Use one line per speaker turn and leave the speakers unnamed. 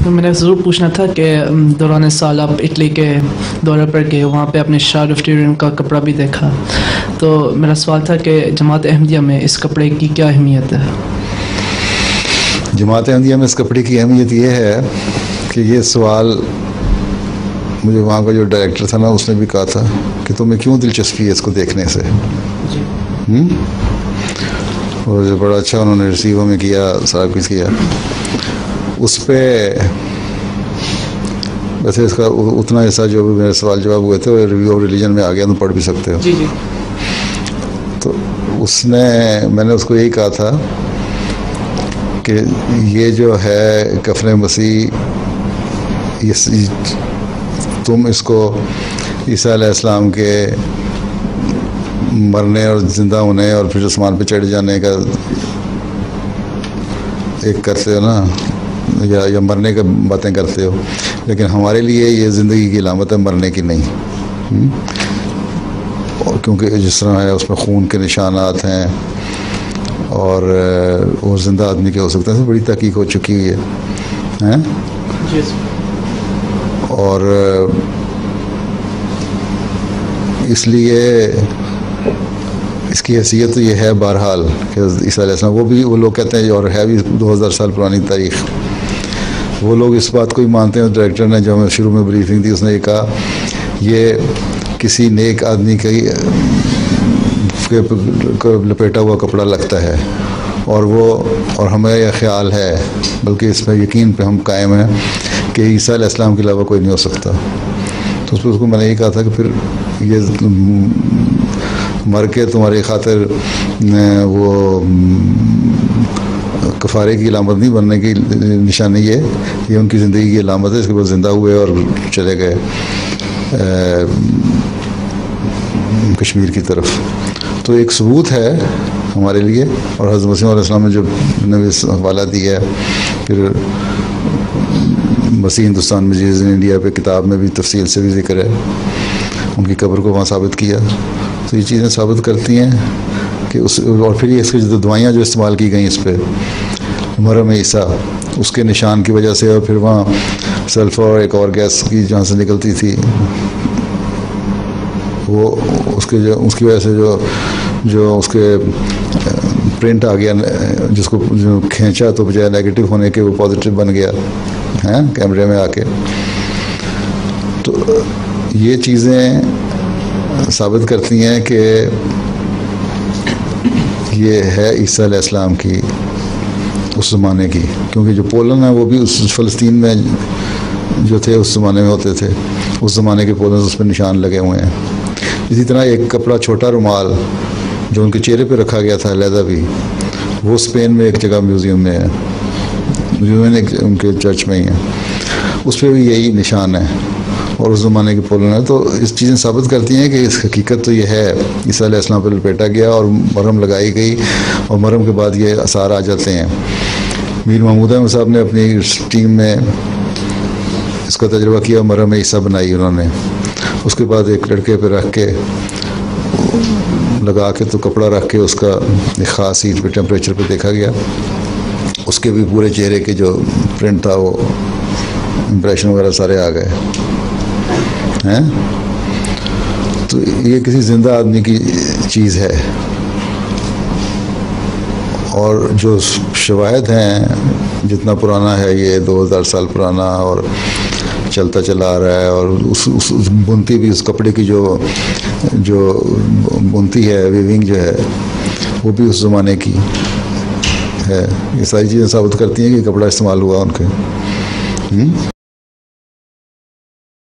تو میں نے ضرور پوچھنا تھا کہ دوران سال آپ اٹلی کے دورے پر گئے، وہاں پہ اپنے شاہ آف ٹیورین کا کپڑا بھی دیکھا، تو میرا سوال تھا کہ جماعت احمدیہ میں اس کپڑے کی کیا اہمیت ہے؟
جماعت احمدیہ میں اس کپڑے کی اہمیت یہ ہے کہ یہ سوال مجھے وہاں کا جو ڈائریکٹر تھا نا اس نے بھی کہا تھا کہ تمہیں کیوں دلچسپی ہے اس کو دیکھنے سے، اور بڑا اچھا انہوں نے ریسیو ہمیں کیا، سارا کچھ کیا اس پہ۔ ویسے اس کا اتنا ایسا جو بھی میرے سوال جواب ہوئے تھے وہ ریویو آف ریلیجن میں آگے تم پڑھ بھی سکتے ہو۔
جی
تو میں نے اس کو یہی کہا تھا کہ یہ جو ہے کفن مسیح، تم اس کو عیسیٰ علیہ السلام کے مرنے اور زندہ ہونے اور پھر آسمان پہ چڑھ جانے کا ایک کرتے ہو نا، یا مرنے کا باتیں کرتے ہو، لیکن ہمارے لیے یہ زندگی کی علامت ہے، مرنے کی نہیں۔ اور کیونکہ جس طرح ہے اس میں خون کے نشانات ہیں اور زندہ آدمی کے ہو سکتے ہیں، بڑی تحقیق ہو چکی ہوئی ہے۔ اور اس لیے اس کی حیثیت تو یہ ہے بہرحال کہ عیسیٰ علیہ السلام، وہ لوگ کہتے ہیں اور ہے بھی 2000 سال پرانی تاریخ، وہ لوگ اس بات کو ہی مانتے ہیں۔ ڈائریکٹر نے جو ہمیں شروع میں بریفنگ دی اس نے یہ کہا یہ کسی نیک آدمی کے لپیٹا ہوا کپڑا لگتا ہے، اور ہمیں یہ خیال ہے، بلکہ اس میں یقین پہ ہم قائم ہیں کہ عیسیٰ علیہ السلام کے علاوہ کوئی نہیں ہو سکتا۔ تو اس کو میں نے یہ کہا تھا کہ پھر یہ مر کے تمہاری خاطر وہ کفارے کی علامت نہیں بننے کی نشانی یہ ان کی زندگی کی علامت ہے۔ اس کے بعد زندہ ہوئے اور چلے گئے کشمیر کی طرف، تو ایک ثبوت ہے ہمارے لیے۔ اور حضرت مسیح علیہ السلام نے جو حوالہ دیا ہے، پھر مسیح ہندوستان میں جیزس ان انڈیا پہ کتاب میں بھی تفصیل سے بھی ذکر ہے، ان کی قبر کو وہاں ثابت کیا۔ تو یہ چیزیں ثابت کرتی ہیں کہ اور پھر یہ اس کی جو دوائیاں جو استعمال کی گئیں اس پہ مرہم عیسیٰ، اس کے نشان کی وجہ سے، اور پھر وہاں سلفر ایک اور گیس کی جہاں سے نکلتی تھی، وہ اس کی وجہ سے جو اس کے پرنٹ آ گیا، جس کو جو کھینچا تو بجائے نیگیٹو ہونے کے وہ پازیٹیو بن گیا ہے کیمرے میں آ کے۔ تو یہ چیزیں ثابت کرتی ہیں کہ یہ ہے عیسیٰ علیہ السلام کی اس زمانے کی، کیونکہ جو پولن ہے وہ بھی اس فلسطین میں جو تھے اس زمانے میں ہوتے تھے، اس زمانے کے پولن اس پہ نشان لگے ہوئے ہیں۔ اسی طرح ایک کپڑا چھوٹا رومال جو ان کے چہرے پہ رکھا گیا تھا علیحدہ بھی، وہ اسپین میں ایک جگہ میوزیم میں ہے، ان کے چرچ میں ہی ہے، اس پہ بھی یہی نشان ہے اور اس زمانے کے پولن ہے۔ تو اس چیزیں ثابت کرتی ہیں کہ اس حقیقت تو یہ ہے، عیسیٰ علیہ السلام پہ لپیٹا گیا اور مرہم لگائی گئی، اور مرہم کے بعد یہ آثار آ جاتے ہیں۔ میر محمود احمد صاحب نے اپنی ٹیم میں اس کا تجربہ کیا، مرہم عیسیٰ بنائی انہوں نے، اس کے بعد ایک لڑکے پہ رکھ کے لگا کے تو کپڑا رکھ کے اس کا ایک خاص ہیٹ پہ ٹیمپریچر پہ دیکھا گیا، اس کے بھی پورے چہرے کے جو پرنٹ تھا وہ امپریشن وغیرہ سارے آ گئے ہیں۔ تو یہ کسی زندہ آدمی کی چیز ہے، اور جو شواہد ہیں جتنا پرانا ہے، یہ 2000 سال پرانا اور چلتا چلا آ رہا ہے، اور اس بنتی بھی، اس کپڑے کی جو بنتی ہے، ویونگ جو ہے، وہ بھی اس زمانے کی ہے۔ یہ ساری چیزیں ثابت کرتی ہیں کہ کپڑا استعمال ہوا ان کے۔